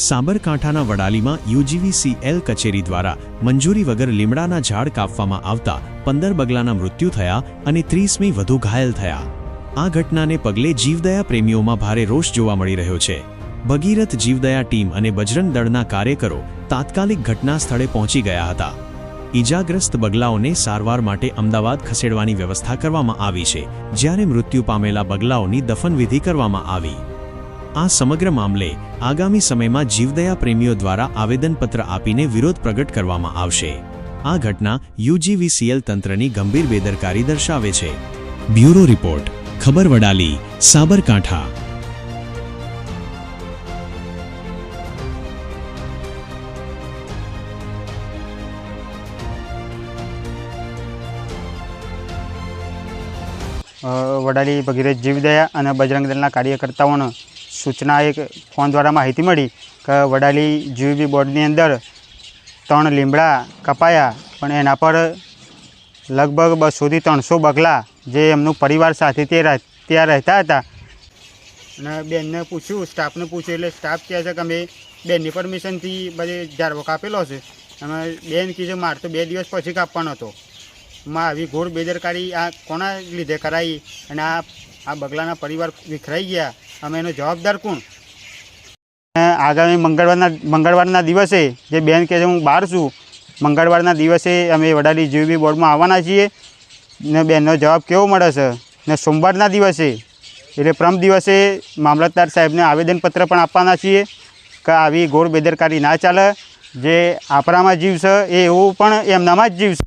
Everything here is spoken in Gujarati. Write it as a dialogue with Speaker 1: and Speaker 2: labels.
Speaker 1: સાબરકાંઠાના વડાલીમાં યુજીવીસીએલ કચેરી દ્વારા મંજૂરી વગર લીમડાના ઝાડ કાપવામાં આવતા 15 બગલાના મૃત્યુ થયા અને 30મી વધુ ઘાયલ થયા। આ ઘટનાને પગલે જીવદયા પ્રેમીઓમાં ભારે રોષ જોવા મળી રહ્યો છે। ભગીરથ જીવદયા ટીમ અને બજરંગ દળના કાર્યકરો તાત્કાલિક ઘટના સ્થળે પહોંચી ગયા હતા। ઈજાગ્રસ્ત બગલાઓને સારવાર માટે અમદાવાદ ખસેડવાની વ્યવસ્થા કરવામાં આવી છે, જ્યારે મૃત્યુ પામેલા બગલાઓની દફનવિધિ કરવામાં આવી। આ સમગ્ર મામલે આગામી સમયમાં જીવદયા પ્રેમીઓ દ્વારા આવેદનપત્ર આપીને વિરોધ પ્રગટ કરવામાં આવશે। આ ઘટના યુજીવીસીએલ તંત્રની ગંભીર બેદરકારી દર્શાવે છે। બ્યુરો રિપોર્ટ, ખબર વડાલી, સાબરકાંઠા।
Speaker 2: વડાલી ભગીરથ જીવદયા અને બજરંગ દળના કાર્યકર્તાઓને સૂચના એક ફોન દ્વારા માહિતી મળી કે વડાલી જીવીબી બોર્ડની અંદર 3 લીમડા કપાયા, પણ એના પર લગભગ 200 થી 300 બગલા જે એમનું પરિવાર સાથે ત્યાં રહેતા હતા। અને બેનને પૂછ્યું, સ્ટાફને પૂછ્યું, એટલે સ્ટાફ કહે છે કે અમે બેનની પરમિશનથી બધે ઝાડવો કાપેલો છે। અમે બેન કીધે મારે તો 2 દિવસ પછી કાપવાનો હતો। માં આવી ઘોર બેદરકારી આ કોના લીધે કરાઈ અને આ બગલાના પરિવાર વિખરાઈ ગયા, અમે એનો જવાબદાર કોણ? આગામી મંગળવારના દિવસે જે બેન કહે છે હું બહાર છું, મંગળવારના દિવસે અમે વડાલી જીવીબી બોર્ડમાં આવવાના છીએ ને બેનનો જવાબ કેવો મળે છે। ને સોમવારના દિવસે એટલે પ્રમ દિવસે મામલતદાર સાહેબને આવેદનપત્ર પણ આપવાના છીએ કે આવી ઘોર બેદરકારી ના ચાલે। જે આપણામાં જીવ છે એ એવું પણ એમનામાં જ જીવ છે।